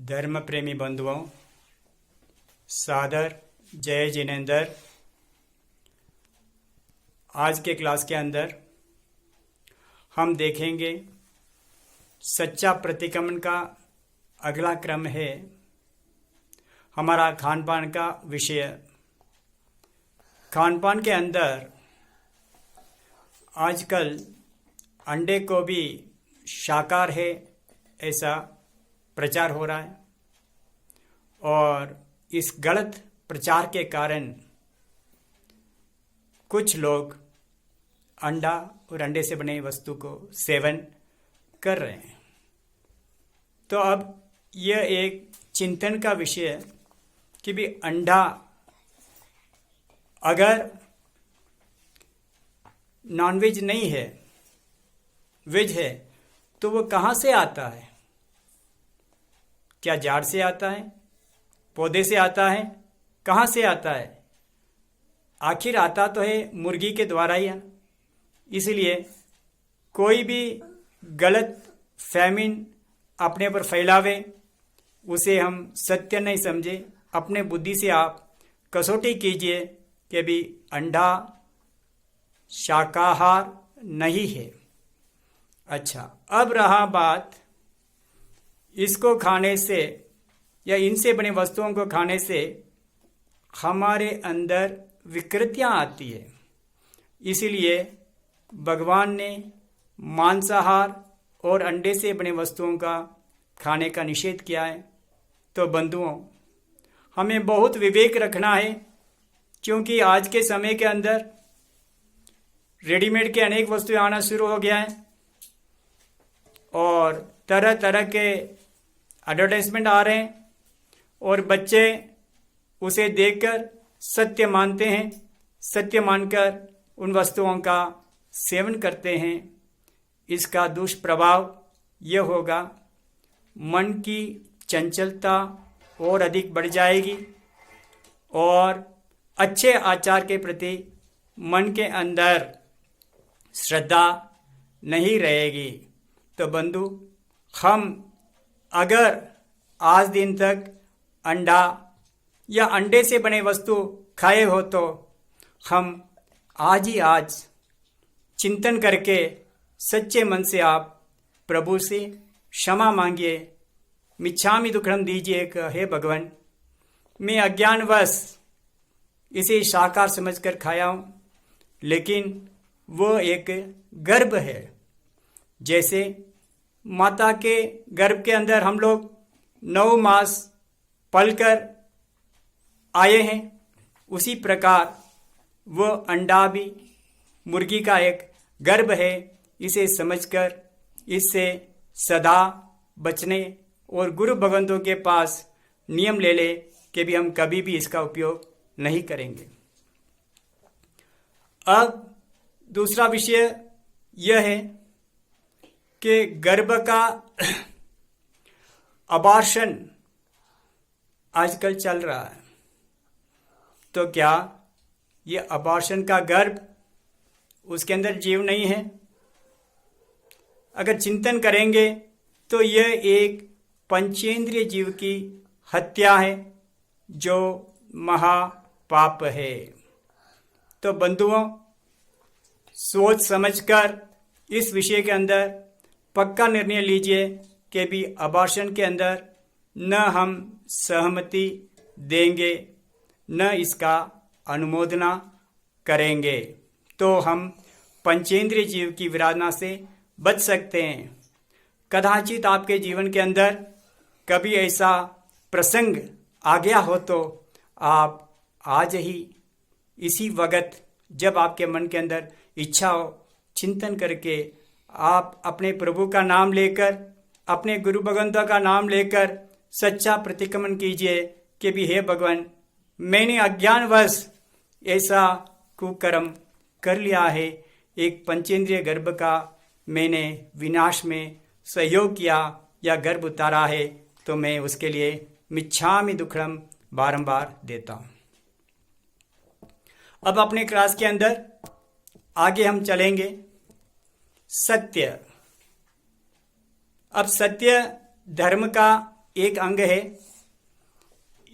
धर्म प्रेमी बंधुओं, सादर जय जिनेंद्र। आज के क्लास के अंदर हम देखेंगे सच्चा प्रतिक्रमण का अगला क्रम है हमारा खान पान का विषय। खान पान के अंदर आजकल अंडे को भी शाकाहार है ऐसा प्रचार हो रहा है, और इस गलत प्रचार के कारण कुछ लोग अंडा और अंडे से बने वस्तु को सेवन कर रहे हैं। तो अब यह एक चिंतन का विषय है कि भी अंडा अगर नॉनवेज नहीं है, वेज है, तो वो कहाँ से आता है? क्या झाड़ से आता है, पौधे से आता है, कहाँ से आता है? आखिर आता तो है मुर्गी के द्वारा ही। इसलिए कोई भी गलत फैमिन अपने पर फैलावे उसे हम सत्य नहीं समझे। अपने बुद्धि से आप कसौटी कीजिए कि भी अंडा शाकाहार नहीं है। अच्छा, अब रहा बात इसको खाने से या इनसे बने वस्तुओं को खाने से हमारे अंदर विकृतियां आती है। इसलिए भगवान ने मांसाहार और अंडे से बने वस्तुओं का खाने का निषेध किया है। तो बंधुओं, हमें बहुत विवेक रखना है, क्योंकि आज के समय के अंदर रेडीमेड के अनेक वस्तुएं आना शुरू हो गया है और तरह तरह के एडवर्टाइजमेंट आ रहे हैं और बच्चे उसे देखकर सत्य मानते हैं। सत्य मानकर उन वस्तुओं का सेवन करते हैं। इसका दुष्प्रभाव यह होगा, मन की चंचलता और अधिक बढ़ जाएगी और अच्छे आचार के प्रति मन के अंदर श्रद्धा नहीं रहेगी। तो बंधु, हम अगर आज दिन तक अंडा या अंडे से बने वस्तु खाए हो तो हम आज ही आज चिंतन करके सच्चे मन से आप प्रभु से क्षमा मांगिए, मिच्छामि दुक्कडम दीजिए। हे भगवान, मैं अज्ञानवश इसे शाकाहार समझकर खाया हूँ, लेकिन वो एक गर्भ है। जैसे माता के गर्भ के अंदर हम लोग 9 मास पलकर आए हैं, उसी प्रकार वो अंडा भी मुर्गी का एक गर्भ है। इसे समझकर इससे सदा बचने और गुरु भगवंतों के पास नियम ले ले कि भी हम कभी भी इसका उपयोग नहीं करेंगे। अब दूसरा विषय यह है कि गर्भ का अबॉर्शन आजकल चल रहा है। तो क्या ये अबॉर्शन का गर्भ, उसके अंदर जीव नहीं है? अगर चिंतन करेंगे तो यह एक पंचेंद्रिय जीव की हत्या है, जो महापाप है। तो बंधुओं, सोच समझकर इस विषय के अंदर पक्का निर्णय लीजिए कि भी अबॉर्शन के अंदर न हम सहमति देंगे, न इसका अनुमोदना करेंगे। तो हम पंचेंद्रिय जीव की विराधना से बच सकते हैं। कदाचित आपके जीवन के अंदर कभी ऐसा प्रसंग आ गया हो तो आप आज ही इसी वक्त, जब आपके मन के अंदर इच्छा हो, चिंतन करके आप अपने प्रभु का नाम लेकर, अपने गुरु भगवंतों का नाम लेकर सच्चा प्रतिक्रमण कीजिए कि भी हे भगवान, मैंने अज्ञानवश ऐसा कुकर्म कर लिया है, एक पंचेंद्रिय गर्भ का मैंने विनाश में सहयोग किया या गर्भ उतारा है, तो मैं उसके लिए मिच्छामि दुक्कडम बारंबार देता हूँ। अब अपने क्लास के अंदर आगे हम चलेंगे। सत्य। अब सत्य धर्म का एक अंग है,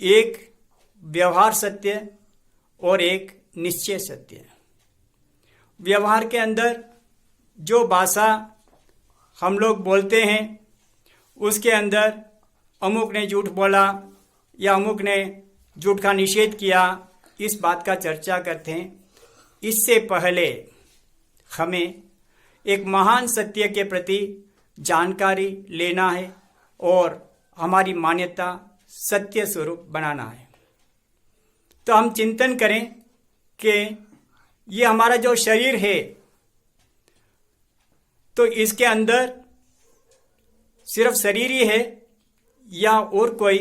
एक व्यवहार सत्य और एक निश्चय सत्य। व्यवहार के अंदर जो भाषा हम लोग बोलते हैं उसके अंदर अमुक ने झूठ बोला या अमुक ने झूठ का निषेध किया, इस बात का चर्चा करते हैं। इससे पहले हमें एक महान सत्य के प्रति जानकारी लेना है और हमारी मान्यता सत्य स्वरूप बनाना है। तो हम चिंतन करें कि ये हमारा जो शरीर है, तो इसके अंदर सिर्फ शरीर ही है या और कोई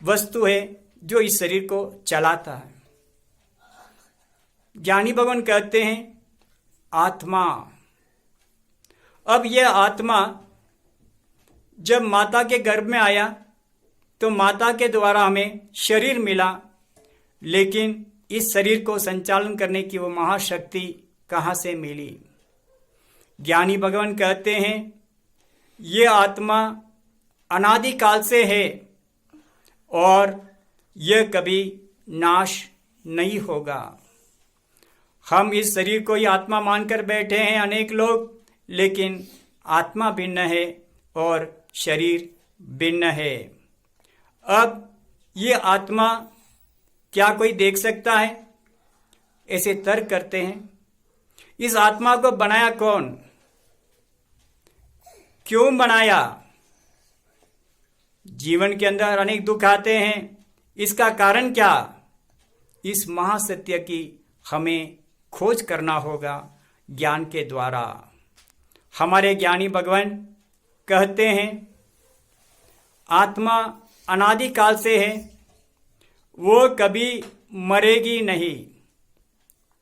वस्तु है जो इस शरीर को चलाता है। ज्ञानी भगवान कहते हैं आत्मा। अब यह आत्मा जब माता के गर्भ में आया तो माता के द्वारा हमें शरीर मिला, लेकिन इस शरीर को संचालन करने की वो महाशक्ति कहाँ से मिली? ज्ञानी भगवान कहते हैं ये आत्मा अनादिकाल से है और यह कभी नाश नहीं होगा। हम इस शरीर को ही आत्मा मानकर बैठे हैं अनेक लोग, लेकिन आत्मा भिन्न है और शरीर भिन्न है। अब ये आत्मा क्या कोई देख सकता है? ऐसे तर्क करते हैं। इस आत्मा को बनाया कौन? क्यों बनाया? जीवन के अंदर अनेक दुख आते हैं, इसका कारण क्या? इस महासत्य की हमें खोज करना होगा ज्ञान के द्वारा। हमारे ज्ञानी भगवान कहते हैं आत्मा अनादिकाल से है, वो कभी मरेगी नहीं।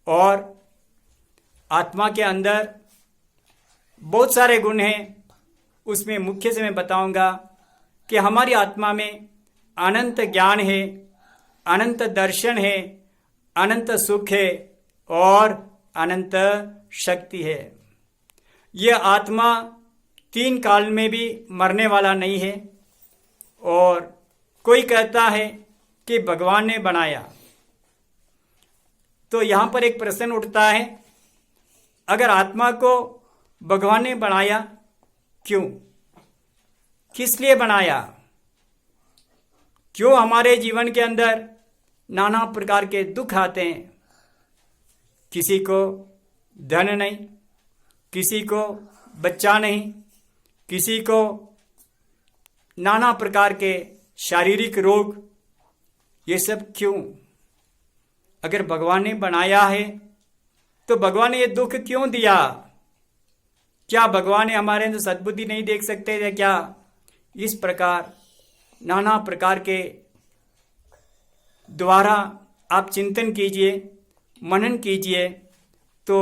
और आत्मा के अंदर बहुत सारे गुण हैं, उसमें मुख्य से मैं बताऊंगा कि हमारी आत्मा में अनंत ज्ञान है, अनंत दर्शन है, अनंत सुख है और अनंत शक्ति है। यह आत्मा 3 काल में भी मरने वाला नहीं है। और कोई कहता है कि भगवान ने बनाया, तो यहां पर एक प्रश्न उठता है, अगर आत्मा को भगवान ने बनाया, क्यों? किस लिए बनाया? क्यों हमारे जीवन के अंदर नाना प्रकार के दुख आते हैं? किसी को धन नहीं, किसी को बच्चा नहीं, किसी को नाना प्रकार के शारीरिक रोग। ये सब क्यों? अगर भगवान ने बनाया है तो भगवान ने ये दुख क्यों दिया? क्या भगवान ने हमारे अंदर सद्बुद्धि नहीं देख सकते थे क्या? इस प्रकार नाना प्रकार के द्वारा आप चिंतन कीजिए, मनन कीजिए, तो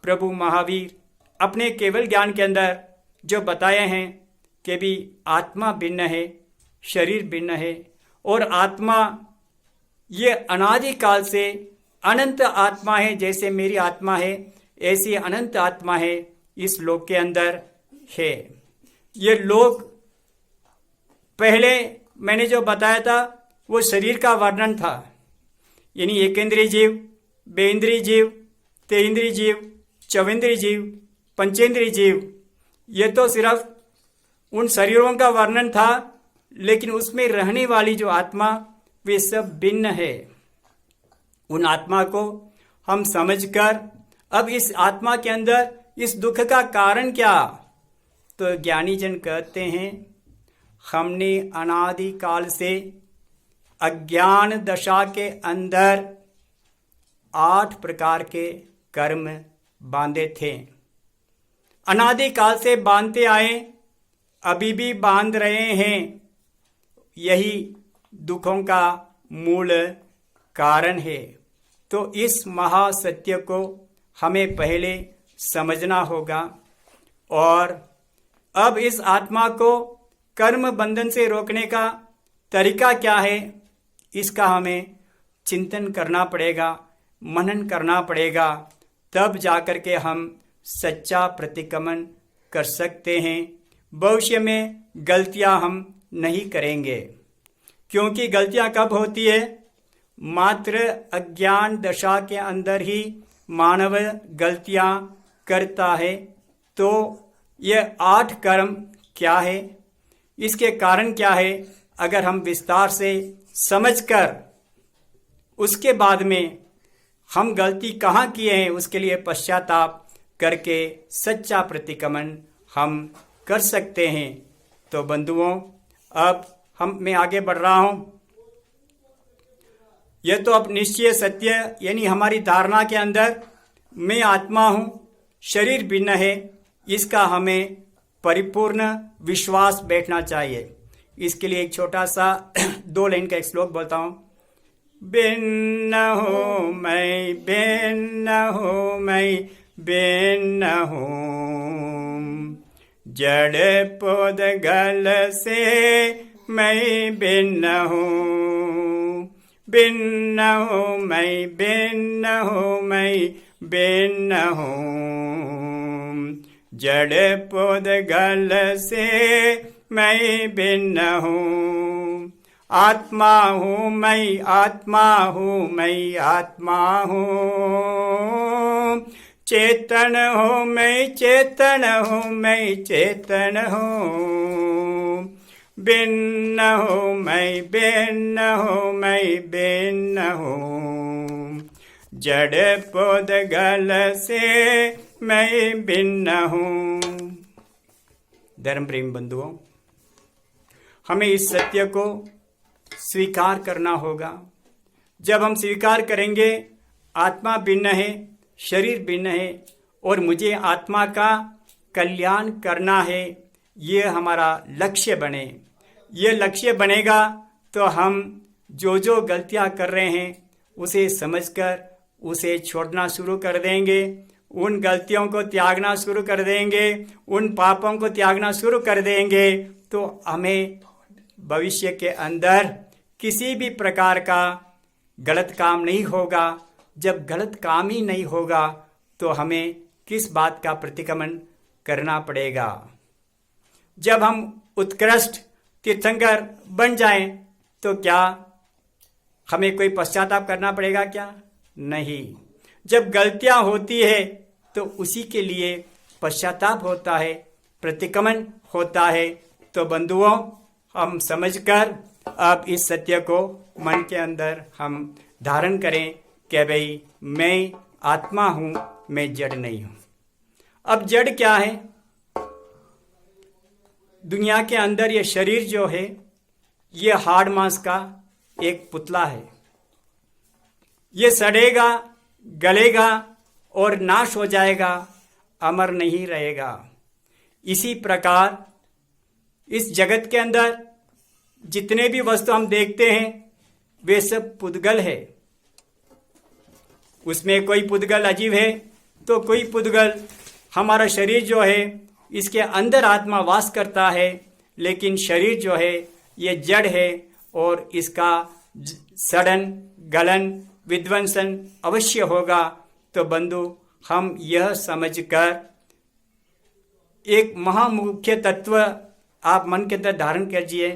प्रभु महावीर अपने केवल ज्ञान के अंदर जो बताए हैं कि भी आत्मा भिन्न है, शरीर भिन्न है और आत्मा ये अनादिकाल से अनंत आत्मा है। जैसे मेरी आत्मा है ऐसी अनंत आत्मा है इस लोक के अंदर है। ये लोक पहले मैंने जो बताया था वो शरीर का वर्णन था, यानी एकेंद्रीय जीव, बेंद्रीय जीव, तेंद्रीय जीव, चवेंद्रीय जीव, पंचेंद्रीय जीव। ये तो सिर्फ उन शरीरों का वर्णन था, लेकिन उसमें रहने वाली जो आत्मा वे सब भिन्न है। उन आत्मा को हम समझकर अब इस आत्मा के अंदर इस दुख का कारण क्या? तो ज्ञानी जन कहते हैं हमने अनादिकाल से अज्ञान दशा के अंदर 8 प्रकार के कर्म बांधे थे। अनादिकाल से बांधते आए, अभी भी बांध रहे हैं। यही दुखों का मूल कारण है। तो इस महासत्य को हमें पहले समझना होगा और अब इस आत्मा को कर्म बंधन से रोकने का तरीका क्या है, इसका हमें चिंतन करना पड़ेगा, मनन करना पड़ेगा। तब जाकर के हम सच्चा प्रतिक्रमण कर सकते हैं। भविष्य में गलतियां हम नहीं करेंगे। क्योंकि गलतियां कब होती है? मात्र अज्ञान दशा के अंदर ही मानव गलतियां करता है। तो ये 8 कर्म क्या है, इसके कारण क्या है, अगर हम विस्तार से समझकर उसके बाद में हम गलती कहाँ किए हैं उसके लिए पश्चाताप करके सच्चा प्रतिक्रमण हम कर सकते हैं। तो बंधुओं, अब मैं आगे बढ़ रहा हूं। यह तो अब निश्चय सत्य यानी हमारी धारणा के अंदर मैं आत्मा हूं, शरीर भिन्न है, इसका हमें परिपूर्ण विश्वास बैठना चाहिए। इसके लिए एक छोटा सा 2 लाइन का एक श्लोक बोलता हूं। भिन्न हूँ मैं, भिन्न हूँ मैं, भिन्न हूँ, जड़ पुद्गल से मैं भिन्न हूँ, भिन्न हूँ मैं, भिन्न हूँ मैं, भिन्न हूँ, जड़ पुद्गल से मैं भिन्न हूँ, आत्मा हूँ मैं, आत्मा हूँ मैं, आत्मा हूँ, चेतन हूँ मैं, चेतन हूँ मैं, चेतन हूँ, भिन्न हूँ मैं, भिन्न हूँ मैं, भिन्न हूँ, जड़ पुद्गल से मैं भिन्न हूँ। धर्म प्रेम बंधुओं, हमें इस सत्य को स्वीकार करना होगा। जब हम स्वीकार करेंगे आत्मा भिन्न है, शरीर भिन्न है और मुझे आत्मा का कल्याण करना है, ये हमारा लक्ष्य बने। ये लक्ष्य बनेगा तो हम जो जो गलतियां कर रहे हैं उसे समझकर उसे छोड़ना शुरू कर देंगे, उन गलतियों को त्यागना शुरू कर देंगे, उन पापों को त्यागना शुरू कर देंगे। तो हमें भविष्य के अंदर किसी भी प्रकार का गलत काम नहीं होगा। जब गलत काम ही नहीं होगा तो हमें किस बात का प्रतिक्रमण करना पड़ेगा? जब हम उत्कृष्ट तीर्थंकर बन जाएं तो क्या हमें कोई पश्चाताप करना पड़ेगा क्या? नहीं। जब गलतियां होती है तो उसी के लिए पश्चाताप होता है, प्रतिक्रमण होता है। तो बंधुओं, हम समझकर अब इस सत्य को मन के अंदर हम धारण करें कि भाई मैं आत्मा हूं, मैं जड़ नहीं हूं। अब जड़ क्या है? दुनिया के अंदर ये शरीर जो है ये हाड़ मांस का एक पुतला है। ये सड़ेगा, गलेगा और नाश हो जाएगा, अमर नहीं रहेगा। इसी प्रकार इस जगत के अंदर जितने भी वस्तु हम देखते हैं वे सब पुद्गल है। उसमें कोई पुद्गल अजीब है तो कोई पुद्गल, हमारा शरीर जो है इसके अंदर आत्मा वास करता है, लेकिन शरीर जो है ये जड़ है और इसका सड़न, गलन, विध्वंसन अवश्य होगा। तो बंधु, हम यह समझकर एक महामुख्य तत्व आप मन के अंदर धारण कीजिए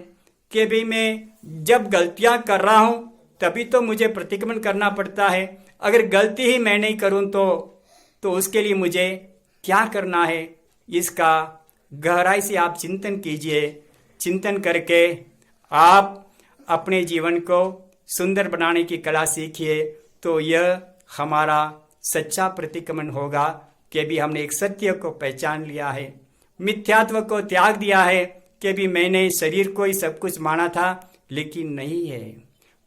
कि भाई मैं जब गलतियां कर रहा हूं तभी तो मुझे प्रतिक्रमण करना पड़ता है। अगर गलती ही मैं नहीं करूं तो उसके लिए मुझे क्या करना है, इसका गहराई से आप चिंतन कीजिए। चिंतन करके आप अपने जीवन को सुंदर बनाने की कला सीखिए। तो यह हमारा सच्चा प्रतिक्रमण होगा कि भी हमने एक सत्य को पहचान लिया है, मिथ्यात्व को त्याग दिया है कि भी मैंने शरीर को ही सब कुछ माना था, लेकिन नहीं है।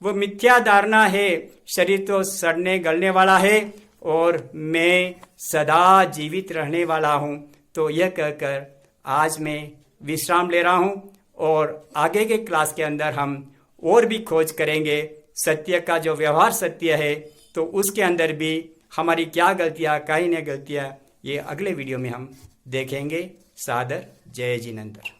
वो मिथ्या धारणा है, शरीर तो सड़ने गलने वाला है और मैं सदा जीवित रहने वाला हूँ। तो यह कहकर आज मैं विश्राम ले रहा हूँ और आगे के क्लास के अंदर हम और भी खोज करेंगे सत्य का। जो व्यवहार सत्य है तो उसके अंदर भी हमारी क्या गलतियाँ, काहे न गलतियाँ, ये अगले वीडियो में हम देखेंगे। सादर जय जिनेंद्र।